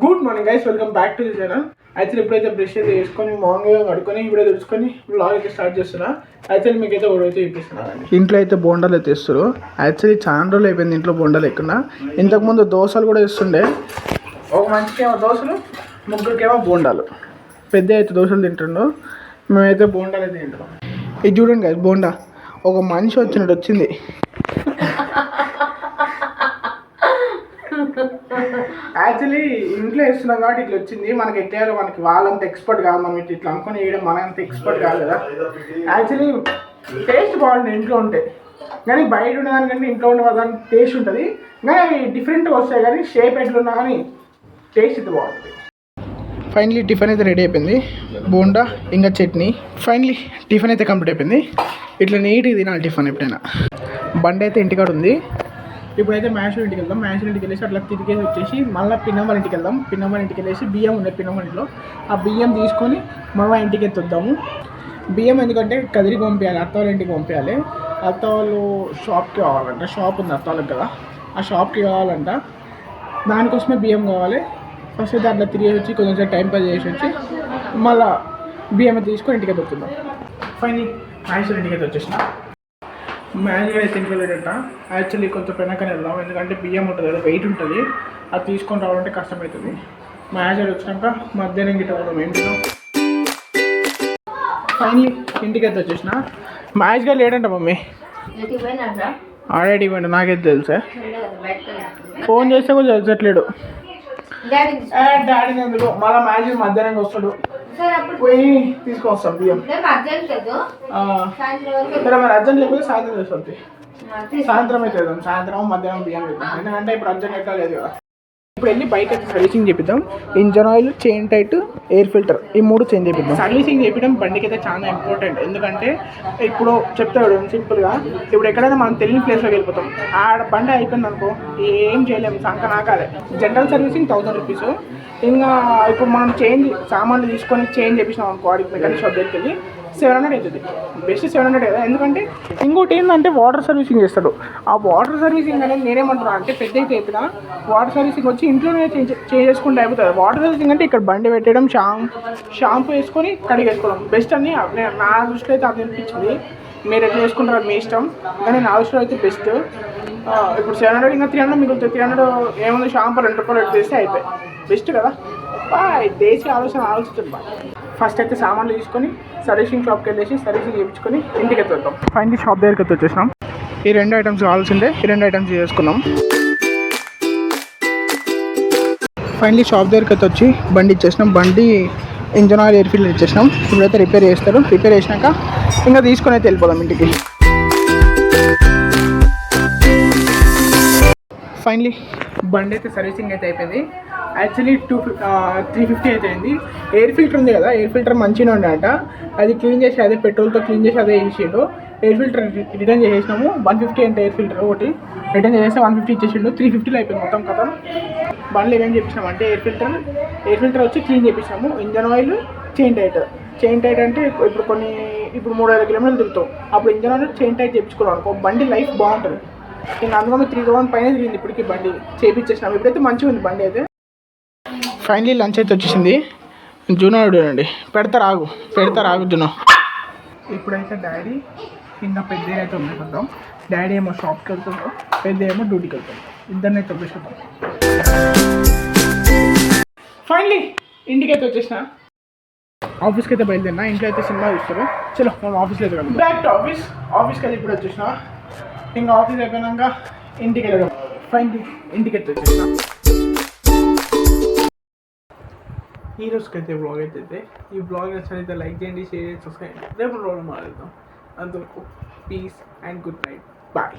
Good morning guys, welcome back to the channel. అయితే ఇప్పుడైతే brush అయితే వేసుకొని మార్నింగ్ కడుక్కొని ఇప్పుడే తెలుసుకొని బ్లాగ్ అయితే స్టార్ట్ చేస్తున్నా. అయితే మీకైతే ఒకటైతే చూపిస్తున్నాను. ఇంట్లో అయితే బోండాలు అయితే ఇస్తారు. యాక్చువల్లీ చాలా రోజులు అయిపోయింది ఇంట్లో బోండాలు ఎక్కువ. ఇంతకుముందు దోశలు కూడా ఇస్తుండే. ఒక మంచికేమో దోశలు, ముగ్గురికేమో బోండాలు. పెద్ద అయితే దోశలు తింటుండో, మేమైతే బోండాలు అయితే తింటాం. ఇది చూడండి గైస్, బోండా ఒక మనిషి వచ్చినట్టు వచ్చింది. యాక్చువల్లీ ఇంట్లో వేస్తున్నాం కాబట్టి ఇట్లా వచ్చింది. మనకి ఎట్లా మనకి వాళ్ళంత ఎక్స్పర్ట్ కాదు, మనం ఇట్లా అనుకుని వేయడం మనంత ఎక్స్పర్ట్ కాదు కదా. యాక్చువల్లీ టేస్ట్ బాగుంటుంది ఇంట్లో ఉంటే, కానీ బయట ఉండదానికంటే ఇంట్లో ఉండే వాళ్ళకి టేస్ట్ ఉంటుంది. కానీ అవి డిఫరెంట్గా వస్తాయి, కానీ షేప్ ఎట్లున్నా కానీ టేస్ట్ అయితే బాగుంటుంది. ఫైనలీ టిఫిన్ అయితే రెడీ అయిపోయింది. బోండా ఇంకా చట్నీ. ఫైనలీ టిఫిన్ అయితే కంప్లీట్ అయిపోయింది. ఇట్లా నీట్గా తినాలి టిఫిన్ ఎప్పుడైనా. బండి అయితే ఇంటికాడ ఉంది. ఇప్పుడైతే మ్యాచ్ ఇంటికి వెళ్దాం. మ్యాచ్ ఇంటికి వెళ్ళేసి అట్లా తిరిగేసి వచ్చేసి మళ్ళీ పిన్నమ్మ ఇంటికి వెళ్దాం. పిన్నమ్మ ఇంటికి వెళ్ళేసి బియ్యం ఉన్నాయి పిన్నమ్మ ఇంట్లో. ఆ బియ్యం తీసుకొని మళ్ళీ ఇంటికి ఎత్తుద్దాము. బియ్యం ఎందుకంటే కదిరికి పంపించాలి, అత్త వాళ్ళ ఇంటికి పంపించాలి. అత్త వాళ్ళు షాప్కి కావాలంట, షాప్ ఉంది అత్త వాళ్ళకి కదా, ఆ షాప్కి కావాలంట. దానికోసమే బియ్యం కావాలి. ఫస్ట్ అయితే అట్లా తిరిగేసి వచ్చి కొంచెం టైం పాస్ చేసి వచ్చి మళ్ళీ బియ్యం తీసుకొని ఇంటికి ఎత్తుద్దాం. ఫైనల్ మ్యాచ్ ఇంటికి అయితే వచ్చేసిన. మ్యాచ్గా అయితే ఇంటికెళ్ళేటంట. యాక్చువల్లీ కొంచెం పెనకనే వెళ్దాం, ఎందుకంటే బియ్యం ఉంటుంది కదా, వెయిట్ ఉంటుంది. అది తీసుకొని రావాలంటే కష్టమవుతుంది. మ్యాచ్ వచ్చినాక మధ్యాహ్నం గిట్ట కూడా ఇంటిలో. ఫైనలీ ఇంటికి అయితే వచ్చేసిన. మ్యాచ్గా లేడంట మమ్మీ, ఆల్రెడీ ఇవ్వండి. నాకైతే తెలుసా, ఫోన్ చేస్తే కూడా తెలిసట్లేడు. డాడీ ఎందుకు మళ్ళీ మ్యాచ్ మధ్యాహ్నం వస్తాడు, పోయి తీసుకొస్తాం బియ్యం. సరే మరి అర్జెంట్ లేకపోతే సాయంత్రం చేస్తుంది. సాయంత్రం అయితే వేద్దాం, సాయంత్రం మధ్యాహ్నం బియ్యం వేద్దాం. ఎందుకంటే ఇప్పుడు అర్జెంట్ ఎట్లా లేదు కదా. ఇప్పుడు వెళ్ళి బైక్ అయితే సర్వీసింగ్ చేపిద్దాం. Engine oil, chain tight, air filter, ఈ 3 చేంజ్ చేపిద్దాం. సర్వీసింగ్ చేపించడం బండికి అయితే చాలా ఇంపార్టెంట్. ఎందుకంటే ఇప్పుడు చెప్తాడు సింపుల్గా, ఇప్పుడు ఎక్కడైనా మనం తెలియని ప్లేస్లోకి వెళ్ళిపోతాం. ఆడ బండి అయిపోయింది అనుకో, ఏం చేయలేము, సంక నాకాలే. General servicing 1000 rupees. ఇంకా ఇప్పుడు మనం సామాన్లు తీసుకొని చేంజ్ చేపించినాం అనుకో, వాడికి మెకానిక్ షాప్ దగ్గరికి వెళ్ళి 700 అవుతుంది. బెస్ట్ 700 కదా. ఎందుకంటే ఇంకోటి ఏంటంటే వాటర్ సర్వీసింగ్ చేస్తాడు. ఆ వాటర్ సర్వీసింగ్ అనేది నేనేమంటున్నా అంటే, పెద్ద అయితే చెప్పిన వాటర్ సర్వీసింగ్ వచ్చి ఇంట్లోనే చేంజ్ చేసుకుంటే అయిపోతుంది. వాటర్ సర్వీసింగ్ అంటే ఇక్కడ బండి పెట్టడం, షాంపూ వేసుకొని కడిగేసుకోవడం బెస్ట్ అని నా దృష్టిలో అయితే అది అనిపించింది. మీరు ఎట్లా చేసుకుంటారు అది మీ ఇష్టం, కానీ నా దృష్టిలో అయితే బెస్ట్. ఇప్పుడు 700 ఇంకా 300 మిగులుతుంది. 300 ఏముంది, షాంపూ 2 రూపాయలు ఎట్టు చేస్తే అయిపోయి బెస్ట్ కదా. దేశీ ఆలోచించండి. ఫస్ట్ అయితే సామాన్లు తీసుకొని సర్వీసింగ్ షాప్కి వెళ్ళేసి సర్వీసింగ్ చేయించుకొని ఇంటికి ఎత్తుతాం. ఫైనలీ షాప్ దగ్గరికి అయితే వచ్చేసినాం. ఈ 2 ఐటమ్స్ కావాల్సిందే, ఈ 2 ఐటమ్స్ చేసుకున్నాం. ఫైనలీ షాప్ దగ్గరికి అయితే వచ్చి బండి ఇచ్చేసినాం. బండి ఇంజన్ ఆయిల్, ఎయిర్ ఫిల్టర్ ఇచ్చేసినాం. ఇప్పుడైతే రిపేర్ చేస్తారు. రిపేర్ చేసినాక ఇంకా తీసుకొని అయితే వెళ్ళిపోదాం ఇంటికి. ఫైనలీ బండి అయితే సర్వీసింగ్ అయితే అయిపోయింది. యాక్చువల్లీ 350 అయితే అయింది. ఎయిర్ ఫిల్టర్ ఉంది కదా, ఎయిర్ ఫిల్టర్ మంచిగా ఉండేట. అది క్లీన్ చేసి అదే పెట్రోల్తో క్లీన్ చేసి అదే వేసిండు. Air filter return చేసేసినాము. 150 అంటే ఎయిర్ ఫిల్టర్ ఒకటి రిటర్న్ చేస్తే 150 ఇచ్చేసిండు. 350లో అయిపోయింది మొత్తం కథం. బండ్లు ఏమేమి చేపించినాము అంటే ఎయిర్ ఫిల్టర్ వచ్చి క్లీన్ చేపించాము. ఇంజన్ ఆయిల్, చైన్ టైట్ అంటే ఇప్పుడు 3000 కిలోమీటర్లు తిరుగుతాం. అప్పుడు ఇంజన్ ఆయిల్, చైన్ టైట్ చేయించుకున్నాం అనుకో, బండి లైఫ్ బాగుంటుంది. నేను అందులో 3000 పైన తిరిగింది ఇప్పటికి బండి చేయించేసినాము. ఇప్పుడైతే మంచిగా ఉంది బండి అయితే. ఫైనలీ లంచ్ అయితే వచ్చేసింది. జూనో చూడండి, పెడతారాగు జూనో. ఇప్పుడైతే డాడీ ఇంకా పెద్ద అయితే పంపిస్తాం. డాడీ ఏమో షాప్కి వెళ్తుంటాం, పెద్ద ఏమో డ్యూటీకి వెళ్తాం. ఇద్దరిని అయితే పంపిస్తాం. ఫైనలీ ఇంటికి అయితే వచ్చేసిన. ఆఫీస్కి అయితే బయలుదేరినా. ఇంట్లో అయితే సినిమా చూస్తారు. చలో మనం ఆఫీస్లో అయితే వెళ్దాం. బ్యాక్ టు ఆఫీస్కి అయితే ఇప్పుడు వచ్చేసిన. ఇంకా ఆఫీస్ అయిపోయినాక ఇంటికి వెళ్ళడం. ఫైనలీ ఇంటికి అయితే వచ్చేసిన. ఈ రోజుకి అయితే బ్లాగ్ అయితే ఈ బ్లాగ్ నచ్చినట్లయితే లైక్ చేయండి, షేర్ చేయండి, సబ్స్క్రైబ్ చేయండి. రేపు బ్లాగ్ మాట్లాడతాం. అంతవరకు peace and good night, bye.